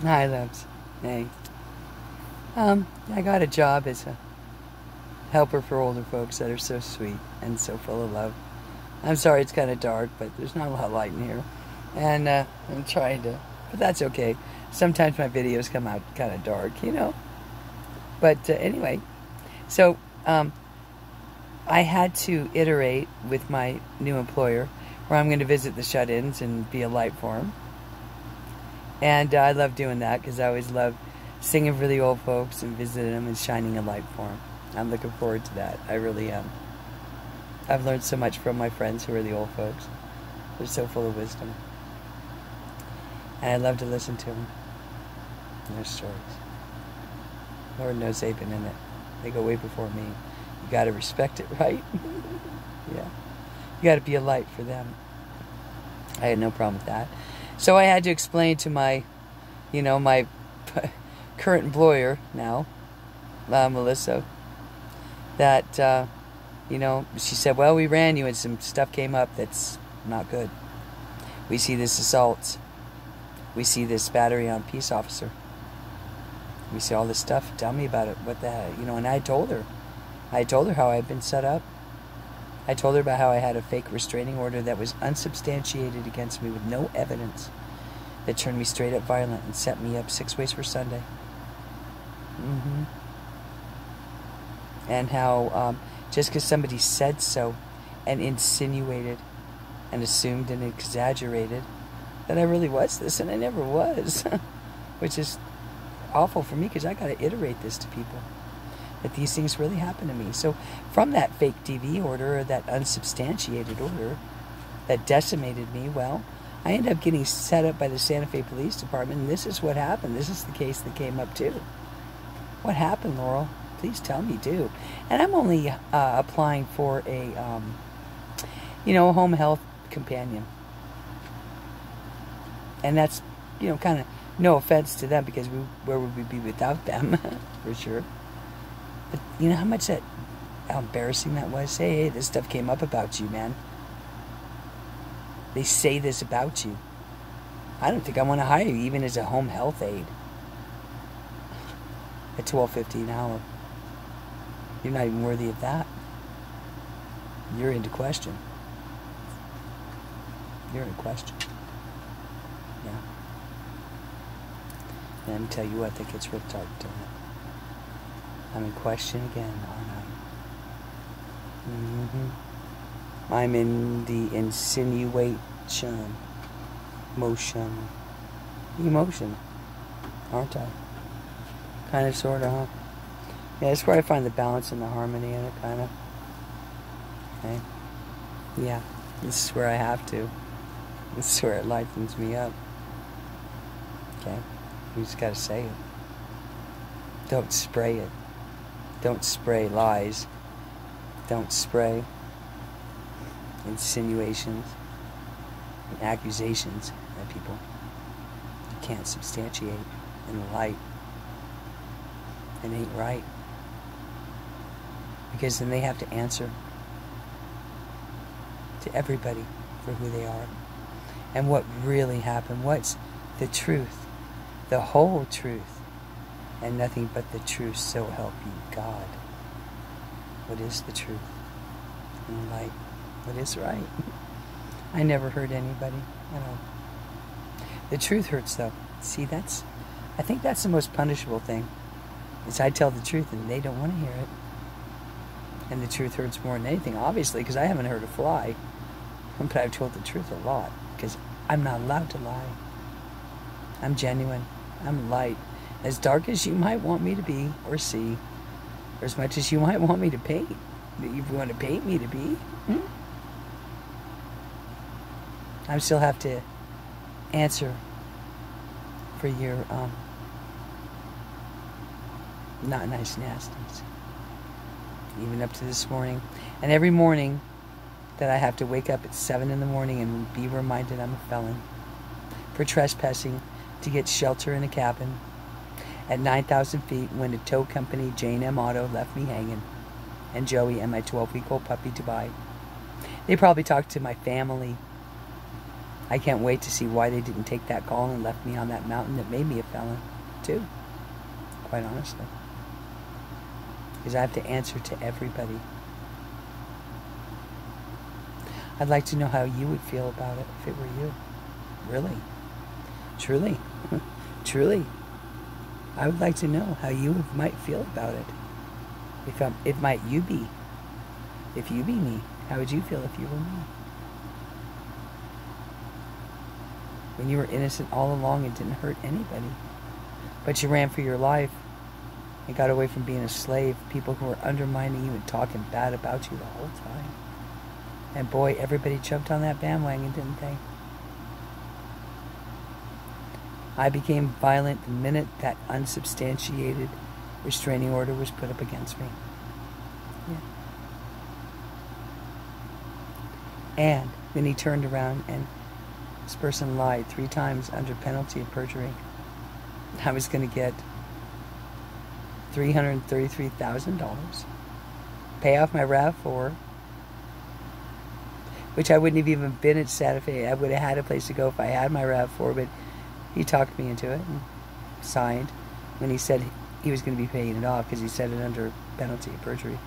Hi, loves. Hey. I got a job as a helper for older folks that are so sweet and so full of love. I'm sorry it's kind of dark, but there's not a lot of light in here. And I'm trying to, but that's okay. Sometimes my videos come out kind of dark, you know. But anyway, so I had to iterate with my new employer where I'm going to visit the shut-ins and be a light for them. And I love doing that because I always love singing for the old folks and visiting them and shining a light for them. I'm looking forward to that. I really am. I've learned so much from my friends who are the old folks. They're so full of wisdom. And I love to listen to them and their stories. Lord knows they've been in it. They go way before me. You got to respect it, right? Yeah. You got to be a light for them. I had no problem with that. So I had to explain to my, my current employer now, Melissa, that, she said, well, we ran you and some stuff came up that's not good. We see this assault. We see this battery on peace officer. We see all this stuff. Tell me about it. What the heck? And I told her. I told her how I had been set up. I told her about how I had a fake restraining order that was unsubstantiated against me with no evidence, that turned me straight up violent and set me up 6 ways for Sunday. And how just because somebody said so and insinuated and assumed and exaggerated that I really was this, and I never was, which is awful for me because I got to iterate this to people, that these things really happen to me. So from that fake DV order, or that unsubstantiated order that decimated me, well, I ended up getting set up by the Santa Fe Police Department, and this is what happened. This is the case that came up too. What happened, Laurel? Please tell me, do. And I'm only applying for a, a home health companion. And that's, kind of no offense to them, because where would we be without them, for sure. But you know how embarrassing that was? Hey, this stuff came up about you, man. They say this about you. I don't think I want to hire you, even as a home health aide. At $12.50 an hour. You're not even worthy of that. You're into question. You're in question. Yeah. And let me tell you what, that gets real dark, doesn't it? I'm in question again, aren't I? I'm in the insinuation emotion, aren't I? Kind of, sort of, huh? Yeah, that's where I find the balance and the harmony in it, kind of. Okay? Yeah, this is where I have to. This is where it lightens me up. Okay? You just gotta say it. Don't spray it. Don't spray lies. Don't spray insinuations and accusations at people you can't substantiate in the light. It ain't right. Because then they have to answer to everybody for who they are and what really happened. What's the truth, the whole truth, and nothing but the truth, so help you God. What is the truth and light? What is right? I never hurt anybody at all. The truth hurts, though. See, I think that's the most punishable thing, is I tell the truth and they don't want to hear it. And the truth hurts more than anything, obviously, because I haven't hurt a fly. But I've told the truth a lot, because I'm not allowed to lie. I'm genuine. I'm light. As dark as you might want me to be or see, or as much as you might want me to paint. If you want to paint me to be, I still have to answer for your not nice nasties. Even up to this morning. And every morning that I have to wake up at 7 in the morning and be reminded I'm a felon for trespassing to get shelter in a cabin at 9,000 feet when a tow company, Jane M. Auto, left me hanging, and Joey and my 12-week-old puppy, Dubai. They probably talked to my family I can't wait to see why they didn't take that call and left me on that mountain that made me a felon, too. Quite honestly. Because I have to answer to everybody. I'd like to know how you would feel about it if it were you. Really. Truly. Truly. I would like to know how you might feel about it. If you be me, how would you feel if you were me? When you were innocent all along and didn't hurt anybody. But you ran for your life and got away from being a slave. People who were undermining you and talking bad about you the whole time. And boy, everybody jumped on that bandwagon, didn't they? I became violent the minute that unsubstantiated restraining order was put up against me. Yeah. And then he turned around and this person lied 3 times under penalty of perjury. I was going to get $333,000, pay off my RAV4, which I wouldn't have even been at Santa Fe. I would have had a place to go if I had my RAV4, but he talked me into it and signed when he said he was going to be paying it off because he said it under penalty of perjury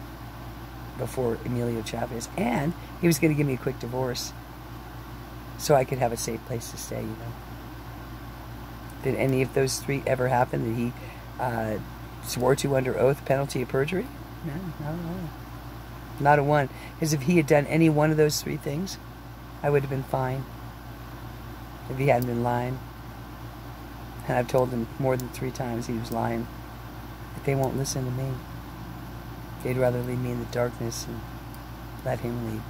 before Emilio Chavez. And he was going to give me a quick divorce so I could have a safe place to stay, you know. Did any of those 3 ever happen that he swore to under oath, penalty of perjury? No, not a one. Because if he had done any one of those 3 things, I would have been fine. If he hadn't been lying. And I've told them more than 3 times he was lying. But they won't listen to me. They'd rather leave me in the darkness and let him lead.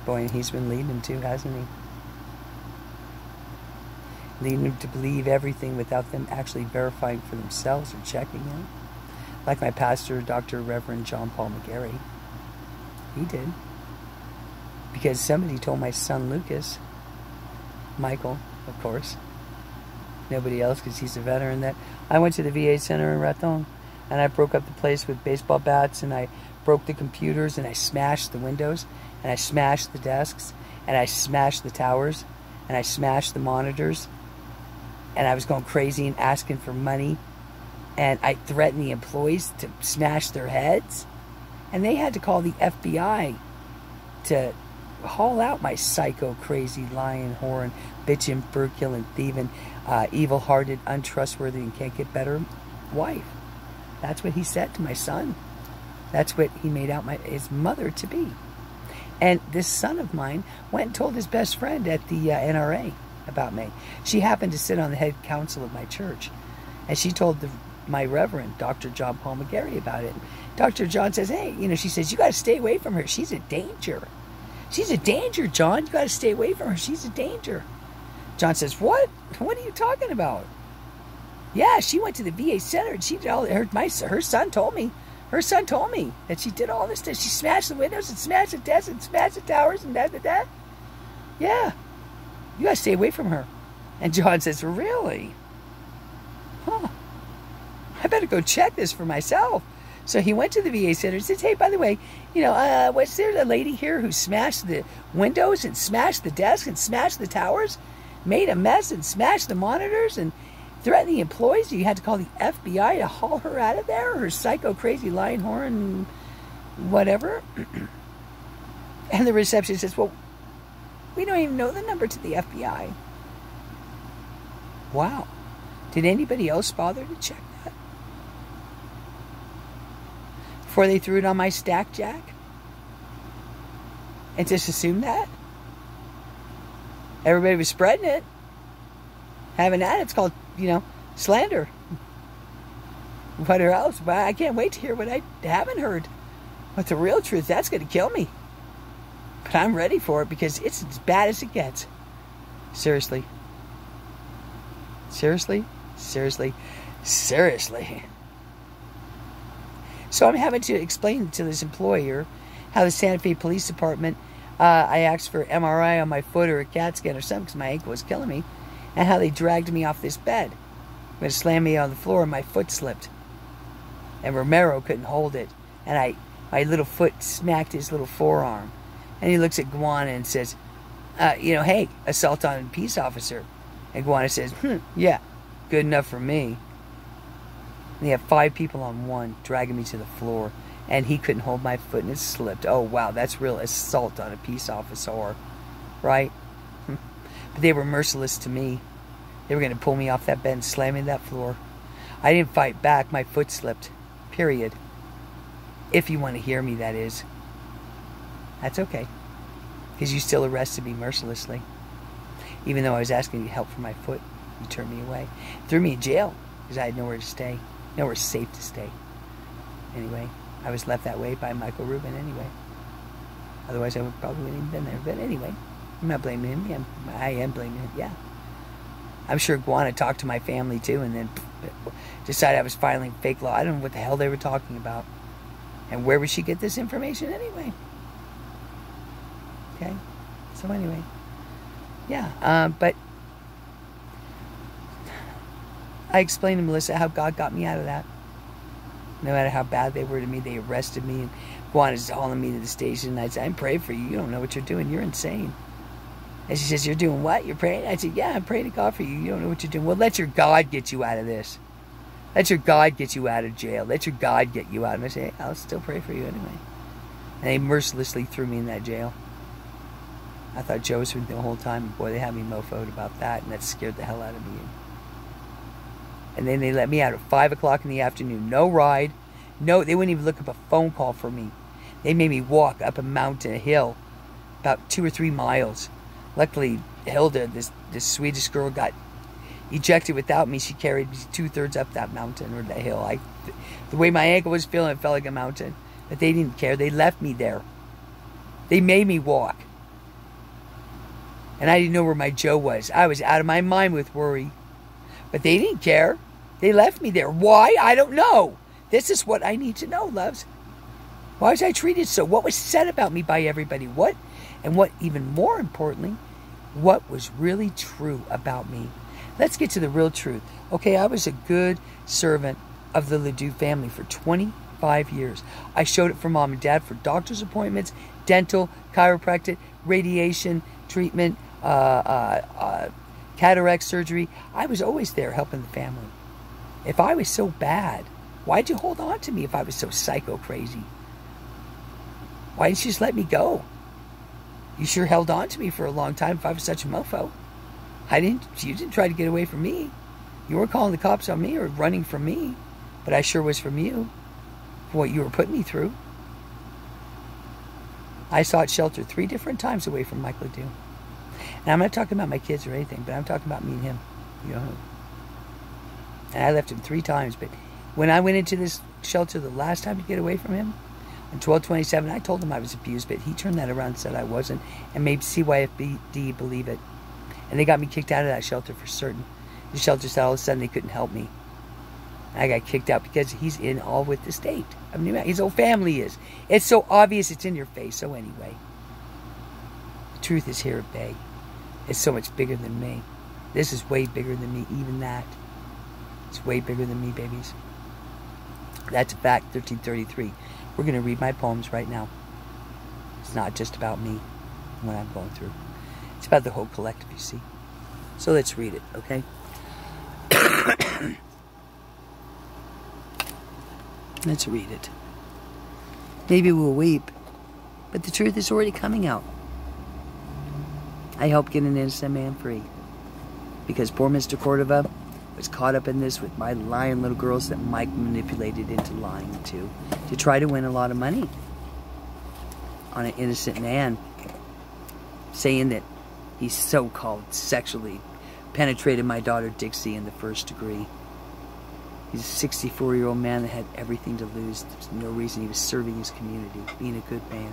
Boy, and he's been leading them too, hasn't he? Leading them to believe everything without them actually verifying for themselves or checking it. Like my pastor, Dr. Reverend John Paul McGarry. He did. Because somebody told my son Lucas, Michael, of course, nobody else because he's a veteran, that I went to the VA Center in Raton and I broke up the place with baseball bats and I broke the computers and I smashed the windows and I smashed the desks and I smashed the towers and I smashed the monitors and I was going crazy and asking for money and I threatened the employees to smash their heads and they had to call the FBI to haul out my psycho, crazy, lying, whoring, bitching, burr-killing, thieving, evil-hearted, untrustworthy, and can't get better wife. That's what he said to my son. That's what he made out his mother to be. And this son of mine went and told his best friend at the NRA about me. She happened to sit on the head council of my church. And she told my Reverend, Dr. John Paul McGarry, about it. Dr. John says, hey, you know, she says, you got to stay away from her. She's a danger. She's a danger, John. You got to stay away from her. She's a danger. John says, what? What are you talking about? Yeah, she went to the VA Center and she did all, her son told me. Her son told me that she did all this stuff. She smashed the windows and smashed the desks and smashed the towers and that. Yeah. You got to stay away from her. And John says, really? Huh. I better go check this for myself. So he went to the VA Center and said, hey, by the way, you know, was there a lady here who smashed the windows and smashed the desks and smashed the towers, made a mess and smashed the monitors and threatened the employees? You had to call the FBI to haul her out of there, her psycho, crazy, lying, whoring, whatever. And the receptionist says, well, we don't even know the number to the FBI. Wow. Did anybody else bother to check that? Before they threw it on my stack, Jack? And just assumed that? Everybody was spreading it. Having that, it's called, you know, slander. What else? Well, I can't wait to hear what I haven't heard. But the real truth, that's going to kill me. But I'm ready for it because it's as bad as it gets. Seriously. Seriously? Seriously? Seriously. So I'm having to explain to this employer how the Santa Fe Police Department, I asked for MRI on my foot or a CAT scan or something because my ankle was killing me, and how they dragged me off this bed. They slammed me on the floor and my foot slipped. And Romero couldn't hold it. And my little foot smacked his little forearm. And he looks at Guana and says, you know, hey, assault on a peace officer. And Guana says, yeah, good enough for me. And they have 5 people on one dragging me to the floor. And he couldn't hold my foot and it slipped. Oh, wow, that's real assault on a peace officer, right? But they were merciless to me. They were going to pull me off that bed and slam me to that floor. I didn't fight back. My foot slipped. Period. If you want to hear me, that is. That's okay. Because you still arrested me mercilessly. Even though I was asking you help for my foot, you turned me away. Threw me in jail because I had nowhere to stay. Nowhere safe to stay. Anyway, I was left that way by Michael Rubin anyway. Otherwise, I probably wouldn't have been there. But anyway, I'm not blaming him. Yeah, I am blaming him, yeah. I'm sure Guana talked to my family too and then decided I was filing fake law. I don't know what the hell they were talking about. And where would she get this information anyway? Okay, so anyway, yeah, but I explained to Melissa how God got me out of that. No matter how bad they were to me, they arrested me, and Guana's hauling me to the station, and I said, I'm praying for you. You don't know what you're doing. You're insane. And she says, you're doing what? You're praying? I said, yeah, I'm praying to God for you. You don't know what you're doing. Well, let your God get you out of this. Let your God get you out of jail. Let your God get you out. And I say, hey, I'll still pray for you anyway. And they mercilessly threw me in that jail. I thought Joe was with me the whole time. Boy, they had me mofoed about that, and that scared the hell out of me. And then they let me out at 5 o'clock in the afternoon. No ride. No, they wouldn't even look up a phone call for me. They made me walk up a mountain, a hill, about 2 or 3 miles. Luckily, Hilda, this Swedish girl, got ejected without me. She carried me 2/3 up that mountain or the hill. The way my ankle was feeling, it felt like a mountain. But they didn't care. They left me there. They made me walk. And I didn't know where my Joe was. I was out of my mind with worry. But they didn't care. They left me there. Why? I don't know. This is what I need to know, loves. Why was I treated so? What was said about me by everybody? What? And what, even more importantly, what was really true about me? Let's get to the real truth. Okay, I was a good servant of the Ledoux family for 25 years. I showed it for mom and dad for doctor's appointments, dental, chiropractic, radiation, treatment, cataract surgery. I was always there helping the family. If I was so bad, why'd you hold on to me if I was so psycho crazy? Why didn't you just let me go? You sure held on to me for a long time if I was such a mofo. You didn't try to get away from me. You weren't calling the cops on me or running from me, but I sure was from you for what you were putting me through. I sought shelter 3 different times away from Michael Ledoux. And I'm not talking about my kids or anything, but I'm talking about me and him. You know who? And I left him 3 times, but when I went into this shelter the last time to get away from him, on 12/27, I told him I was abused, but he turned that around and said I wasn't, and made CYFD believe it. And they got me kicked out of that shelter for certain. The shelter said all of a sudden they couldn't help me. And I got kicked out because he's in all with the state. I mean, his whole family is. It's so obvious, it's in your face. So anyway, the truth is here at bay. It's so much bigger than me. This is way bigger than me, even that. It's way bigger than me, babies. That's a fact, 1333. We're going to read my poems right now. It's not just about me and what I'm going through. It's about the whole collective, you see. So let's read it, okay? Let's read it. Maybe we'll weep, but the truth is already coming out. I helped get an innocent man free because poor Mr. Cordova was caught up in this with my lying little girls that Mike manipulated into lying to try to win a lot of money on an innocent man, saying that he so-called sexually penetrated my daughter Dixie in the 1st degree. He's a 64-year-old man that had everything to lose. There's no reason he was serving his community, being a good man.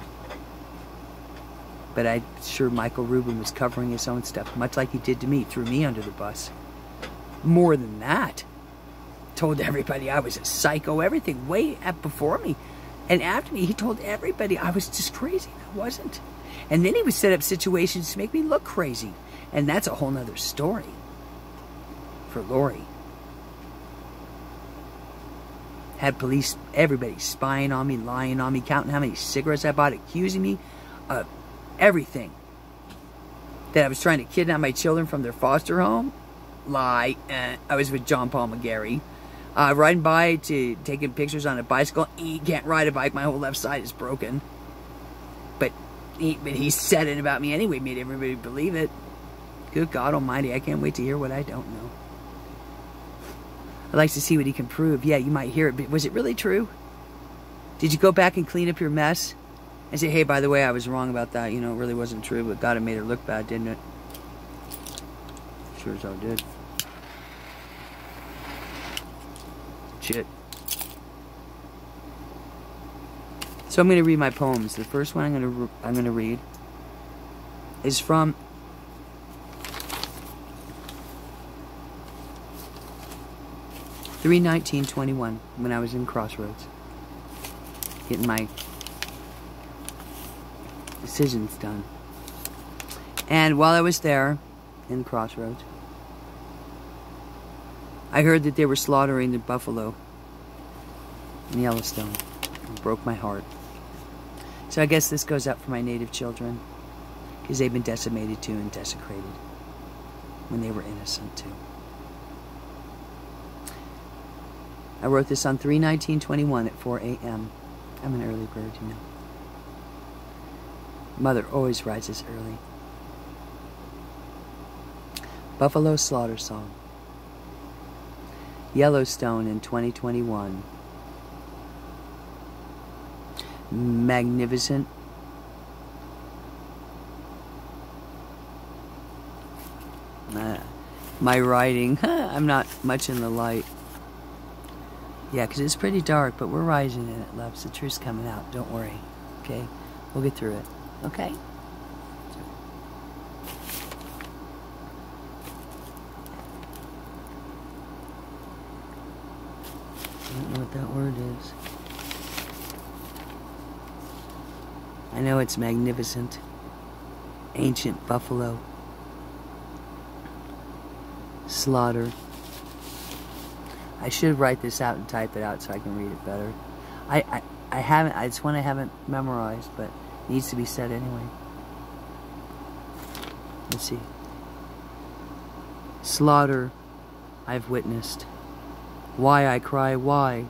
But I'm sure Michael Rubin was covering his own stuff, much like he did to me, threw me under the bus. More than that, told everybody I was a psycho, everything way up before me. And after me, he told everybody I was just crazy. I wasn't. And then he would set up situations to make me look crazy. And that's a whole nother story for Lori. Had police, everybody spying on me, lying on me, counting how many cigarettes I bought, accusing me of everything. that I was trying to kidnap my children from their foster home. Lie. I was with John Paul McGarry. Riding by to taking pictures on a bicycle. He can't ride a bike. My whole left side is broken. But he said it about me anyway. Made everybody believe it. Good God Almighty. I can't wait to hear what I don't know. I'd like to see what he can prove. Yeah, you might hear it. But was it really true? Did you go back and clean up your mess? And say, hey, by the way, I was wrong about that. You know, it really wasn't true. But God, it made her look bad, didn't it? Sure as hell did. Shit. So I'm going to read my poems. The first one I'm going to read is from (3/19/21) when I was in Crossroads, getting my decisions done. And while I was there in Crossroads, I heard that they were slaughtering the buffalo in Yellowstone. It broke my heart. So I guess this goes up for my native children, because they've been decimated too and desecrated when they were innocent too. I wrote this on 3/19/21 at 4 a.m. I'm an early bird, you know. Mother always rises early. Buffalo Slaughter Song. Yellowstone in 2021. Magnificent. My writing, I'm not much in the light. Yeah, because it's pretty dark, but we're rising in it, loves. The truth's coming out. Don't worry. Okay? We'll get through it. Okay? I don't know what that word is. I know it's magnificent. Ancient buffalo. Slaughter. I should write this out and type it out so I can read it better. I haven't, it's one I haven't memorized, but it needs to be said anyway. Let's see. Slaughter I've witnessed. Why I cry, why?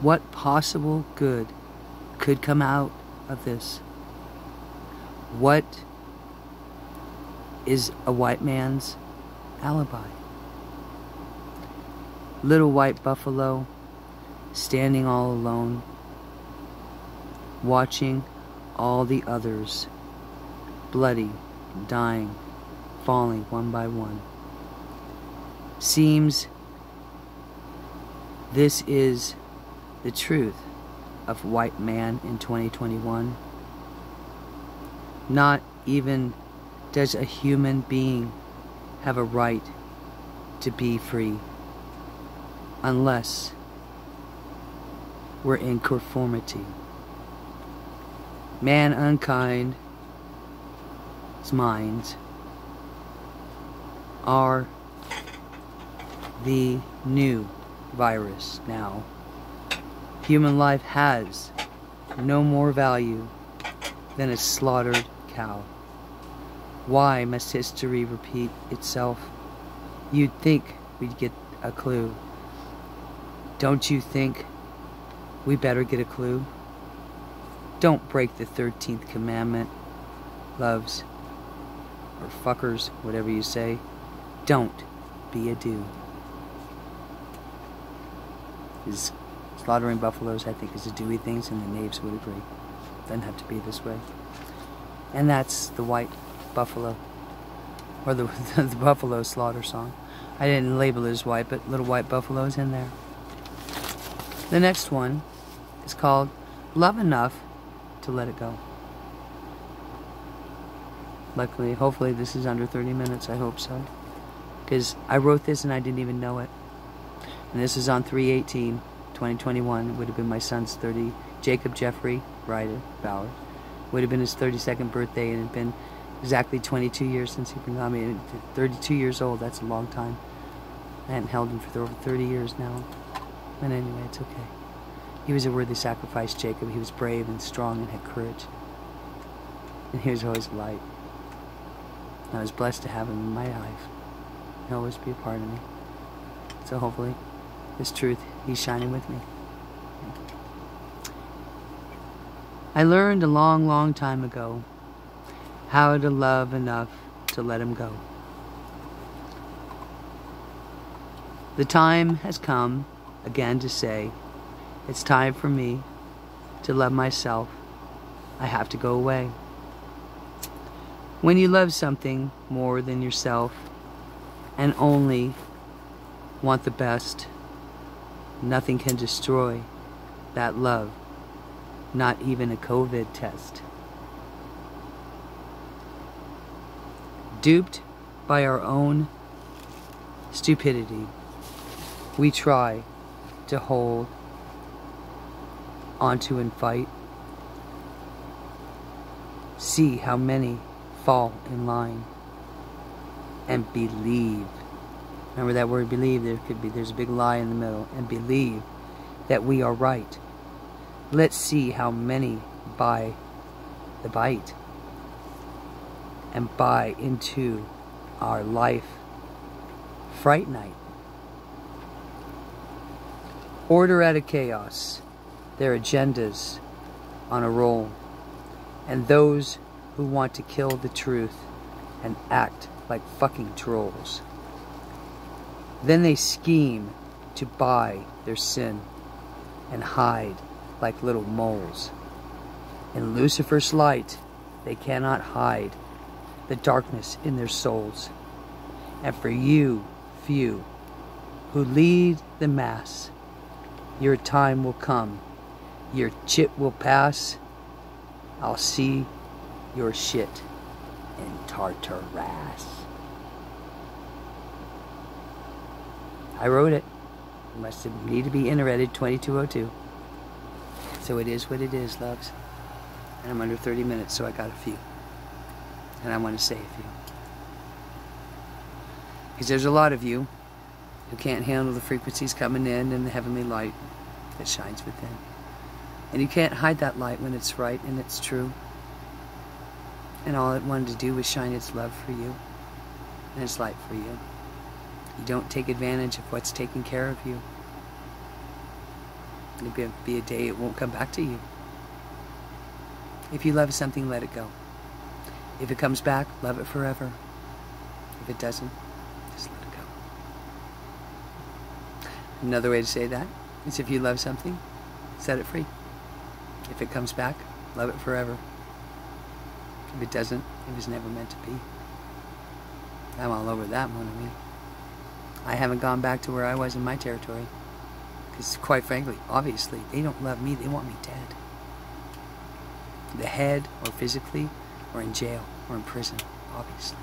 What possible good could come out of this? What is a white man's alibi? Little white buffalo, standing all alone, watching all the others, bloody, dying, falling one by one. Seems this is the truth of white man in 2021. Not even does a human being have a right to be free, unless we're in conformity. Man unkind, his minds are the new virus now. Human life has no more value than a slaughtered cow. Why must history repeat itself? You'd think we'd get a clue. Don't you think we better get a clue? Don't break the 13th commandment, loves, or fuckers, whatever you say. Don't be a dude. Is slaughtering buffaloes, I think, is a Dewey thing, and the natives would agree. Doesn't have to be this way. And that's the white buffalo, or the buffalo slaughter song. I didn't label it as white, but little white buffaloes in there. The next one is called Love Enough to Let It Go. Luckily, hopefully this is under 30 minutes, I hope so. Because I wrote this and I didn't even know it. And this is on 3/18/2021. It would have been my son's Jacob Jeffrey Ryder Ballard. Would have been his 32nd birthday, and it had been exactly 22 years since he got me. 32 years old, that's a long time. I hadn't held him for over 30 years now. But anyway, it's okay. He was a worthy sacrifice, Jacob. He was brave and strong and had courage. And he was always light. I was blessed to have him in my life. He'll always be a part of me. So hopefully, this truth, he's shining with me. I learned a long, long time ago how to love enough to let him go. The time has come again to say, it's time for me to love myself. I have to go away. When you love something more than yourself and only want the best, nothing can destroy that love, not even a COVID test. Duped by our own stupidity, we try to hold onto and fight. See how many fall in line and believe. Remember that word believe, there's a big lie in the middle, and believe that we are right. Let's see how many buy the bite and buy into our life fright night. Order out of chaos, their agendas on a roll, and those who want to kill the truth and act like fucking trolls. Then they scheme to buy their sin and hide like little moles. In Lucifer's light, they cannot hide the darkness in their souls. And for you, few, who lead the mass, your time will come. Your chit will pass. I'll see your shit in Tartarus. I wrote it. It must need to be iterated 2202. So it is what it is, loves. And I'm under 30 minutes, so I got a few. And I want to say a few. Because there's a lot of you who can't handle the frequencies coming in and the heavenly light that shines within. And you can't hide that light when it's right and it's true. And all it wanted to do was shine its love for you and its light for you. You don't take advantage of what's taking care of you. There'll be a day it won't come back to you. If you love something, let it go. If it comes back, love it forever. If it doesn't, just let it go. Another way to say that is if you love something, set it free. If it comes back, love it forever. If it doesn't, it was never meant to be. I'm all over that one of me. I haven't gone back to where I was in my territory. Because quite frankly, obviously, they don't love me, they want me dead. The head, or physically, or in jail, or in prison, obviously.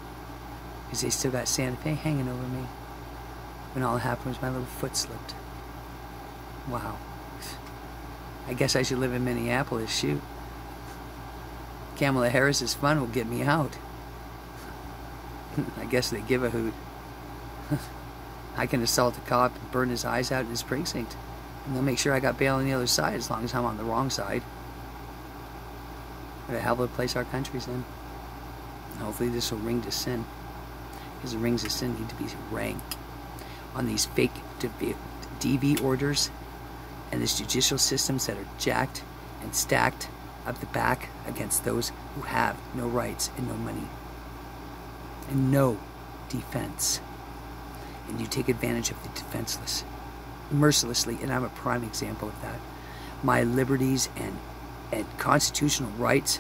Because they still got Santa Fe hanging over me. When all that happened was my little foot slipped. Wow. I guess I should live in Minneapolis, shoot. Kamala Harris's fun will get me out. I guess they give a hoot. I can assault a cop and burn his eyes out in his precinct. And they'll make sure I got bail on the other side as long as I'm on the wrong side. What a hell of a place our country's in. And hopefully this will ring to sin. Because the rings of sin need to be rang on these fake DV orders and these judicial systems that are jacked and stacked up the back against those who have no rights and no money and no defense. And you take advantage of the defenseless mercilessly, and I'm a prime example of that. My liberties and constitutional rights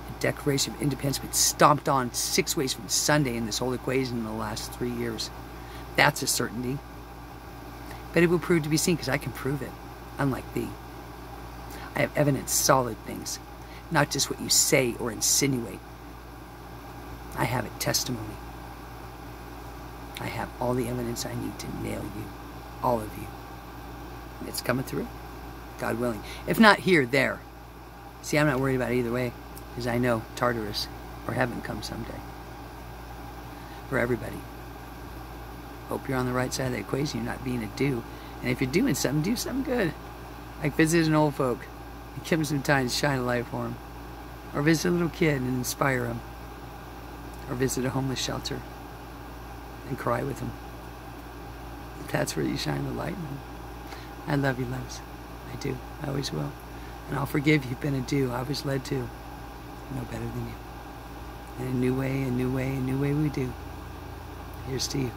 and Declaration of Independence have been stomped on 6 ways from Sunday in this whole equation in the last 3 years. That's a certainty. But it will prove to be seen because I can prove it, unlike thee. I have evidence, solid things, not just what you say or insinuate. I have it, testimony. I have all the evidence I need to nail you, all of you. And it's coming through, God willing. If not here, there. See, I'm not worried about it either way, because I know Tartarus or heaven comes someday. For everybody. Hope you're on the right side of the equation, you're not being a do. And if you're doing something, do something good. Like visit an old folk and give them some time to shine a light for them. Or visit a little kid and inspire them. or visit a homeless shelter and cry with them. That's where you shine the light. I love you, loves. I do. I always will. And I'll forgive you, been a do. I was led to. I know better than you. And a new way we do. Here's to you.